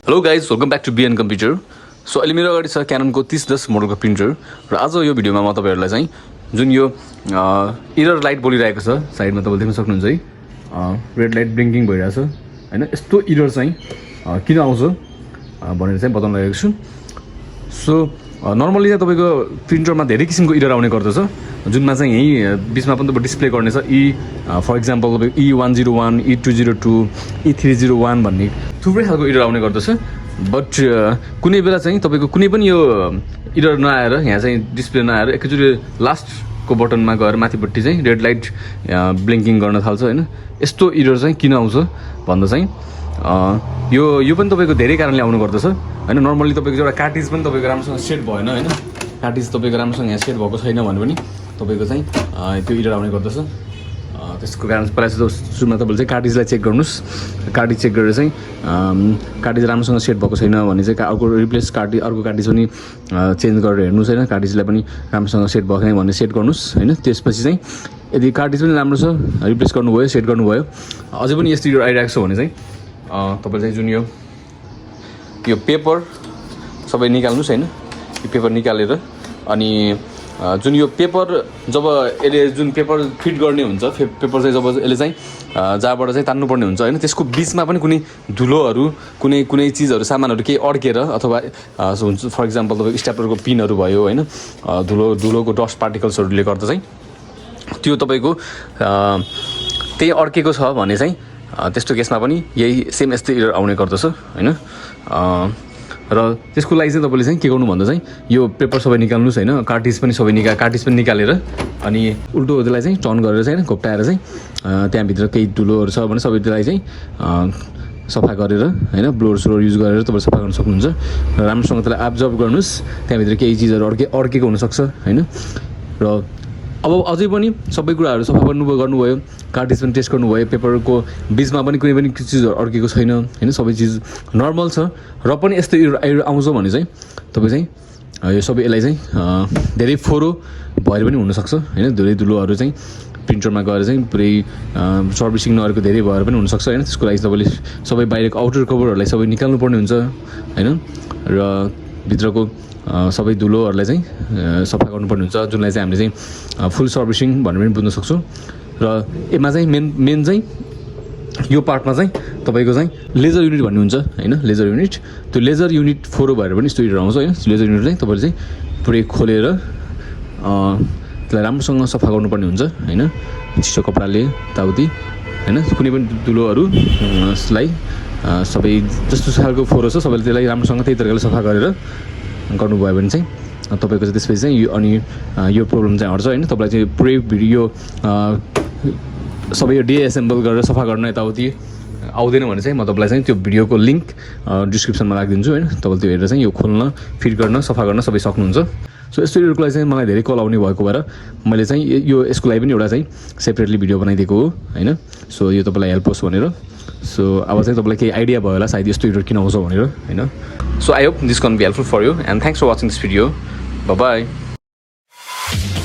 Hello guys welcome back to B N computer. So अहिले मेरो अगाडि छ क्याननको 3010 मोडलको प्रिन्टर र आज यो भिडियोमा म तपाईँहरूलाई चाहिँ जुन यो इरर लाइट बोलिरहेको छ साइडमा तपाईँले देख्न सक्नुहुन्छ है, रेड लाइट ब्लिङ्किङ भइरहेछ हैन। यस्तो इरर चाहिँ किन आउँछ भनेर चाहिँ बताउन लागेको छु। सो नर्मली चाहिँ तपाईँको प्रिन्टरमा धेरै किसिमको इरर आउने गर्दछ, जुनमा चाहिँ यहीँ बिचमा पनि तपाईँ डिस्प्ले गर्ने छ फर इक्जाम्पल तपाईँको E101, E202, E301 भन्ने थुप्रै खालको इरर आउने गर्दछ। बट कुनै बेला चाहिँ तपाईँको कुनै पनि यो इरर नआएर यहाँ चाहिँ डिस्प्ले नआएर एकैचोटि लास्टको बटनमा गएर माथिपट्टि चाहिँ रेड लाइट ब्लिङ्किङ गर्न थाल्छ हैन। यस्तो इरर चाहिँ किन आउँछ भन्दा चाहिँ यो पनि तपाईँको धेरै कारणले आउनु गर्दछ हैन। नर्मली तपाईँको एउटा कार्टिज पनि तपाईँको राम्रोसँग सेट भएन हैन, कार्टिज तपाईँको राम्रोसँग यहाँ सेट भएको छैन भने पनि तपाईँको चाहिँ त्यो इरर आउने गर्दछ। त्यसको कारण पहिला सुरुमा तपाईँले चाहिँ कार्टिजलाई चेक गर्नुहोस्। कार्टिज चेक गरेर चाहिँ कार्टिज राम्रोसँग सेट भएको छैन भने चाहिँ अर्को रिप्लेस अर्को कार्टिज पनि चेन्ज गरेर हेर्नुहोस् हैन। कार्टिजलाई पनि राम्रोसँग सेट भएको छैन भने सेट गर्नुहोस् हैन। त्यसपछि चाहिँ यदि कार्टिज पनि राम्रो छ, रिप्लेस गर्नुभयो, सेट गर्नुभयो, अझै पनि यस्तो इरर आइरहेको छ भने चाहिँ तपाईँले चाहिँ जुन यो पेपर सबै निकाल्नुहोस् हैन। यो पेपर निकालेर अनि जुन यो पेपर जब यसले जुन पेपर फिट गर्ने हुन्छ, पेपर चाहिँ जब यसले चाहिँ जहाँबाट चाहिँ तान्नुपर्ने हुन्छ हैन, त्यसको बिचमा पनि कुनै धुलोहरू कुनै चिजहरू सामानहरू केही अड्केर अथवा हुन्छ फर इक्जाम्पल तपाईँको स्ट्यापलरको पिनहरू भयो हैन, धुलोको डस्ट पार्टिकल्सहरूले गर्दा चाहिँ त्यो तपाईँको त्यही अड्केको छ भने चाहिँ त्यस्तो केसमा पनि यही सेम यस्तै इरर आउने गर्दछ हैन। र त्यसको लागि चाहिँ तपाईँले चाहिँ के गर्नु भन्दा चाहिँ यो पेपर सबै निकाल्नुहोस् हैन, कार्टिज पनि निकालेर अनि उल्टो त्यसलाई चाहिँ टर्न गरेर चाहिँ घोप्टाएर चाहिँ त्यहाँभित्र केही धुलोहरू छ भने सबै त्यसलाई चाहिँ सफा गरेर हैन, ब्लोर युज गरेर तपाईँले सफा गर्न सक्नुहुन्छ। र राम्रोसँग त्यसलाई एब्जर्ब गर्नुहोस्, त्यहाँभित्र केही चिजहरू अड्केको हुनसक्छ हैन। र अब अझै पनि सबै कुराहरू सफा गर्नुभयो, कार्टिज पनि टेस्ट गर्नुभयो, पेपरको बिचमा पनि कुनै पनि चिजहरू अड्केको छैन हैन, सबै चिज नर्मल छ र पनि यस्तो इरर आउँछ भने चाहिँ तपाईँ चाहिँ यो सबै यसलाई चाहिँ धेरै फोरो भएर पनि हुनसक्छ हैन। धेरै धुलोहरू चाहिँ प्रिन्टरमा गएर चाहिँ पुरै सर्भिसिङ नगरेको धेरै भएर पनि हुनसक्छ हैन। त्यसको लागि तपाईँले सबै बाहिरको आउटर कभरहरूलाई सबै निकाल्नुपर्ने हुन्छ हैन, र भित्रको सबै धुलोहरूलाई चाहिँ सफा गर्नुपर्ने हुन्छ, जुनलाई चाहिँ हामीले चाहिँ फुल सर्भिसिङ भनेर पनि बुझ्न सक्छौँ। र यसमा चाहिँ मेन चाहिँ यो पार्टमा चाहिँ तपाईँको चाहिँ लेजर युनिट भन्ने हुन्छ हैन, लेजर युनिट। त्यो लेजर युनिट फोरो भएर पनि यस्तो इरर आउँछ हैन। लेजर युनिट चाहिँ तपाईँले चाहिँ पुरै खोलेर त्यसलाई राम्रोसँग सफा गर्नुपर्ने हुन्छ हैन, चिसो कपडाले ताउति हैन। कुनै पनि धुलोहरूलाई सबै जस्तो खालको फोरो छ सबैले त्यसलाई राम्रोसँग त्यही तरिकाले सफा गरेर गर्नुभयो भने चाहिँ तपाईँको चाहिँ त्यसपछि चाहिँ यो प्रब्लम चाहिँ हट्छ हैन। तपाईँलाई चाहिँ पुरै भिडियो सबै यो डिएसेम्बल गरेर सफा गर्न यताउति आउँदैन भने चाहिँ म तपाईँलाई चाहिँ त्यो भिडियोको लिङ्क डिस्क्रिप्सनमा राखिदिन्छु हैन। तपाईँले त्यो हेरेर चाहिँ यो खोल्न, फिट गर्न, सफा गर्न सबै सक्नुहुन्छ। सो यस्तो इररको लागि चाहिँ मलाई धेरै कल आउने भएको भएर मैले चाहिँ यसको लागि पनि एउटा चाहिँ सेपरेटली भिडियो बनाइदिएको हो हैन। सो यो तपाईँलाई हेल्प होस् भनेर। सो अब चाहिँ तपाईँलाई केही आइडिया भयो होला सायद यस्तो इरर किन आउँछ भनेर हैन। So I hope this can be helpful for you and thanks for watching this video. Bye bye.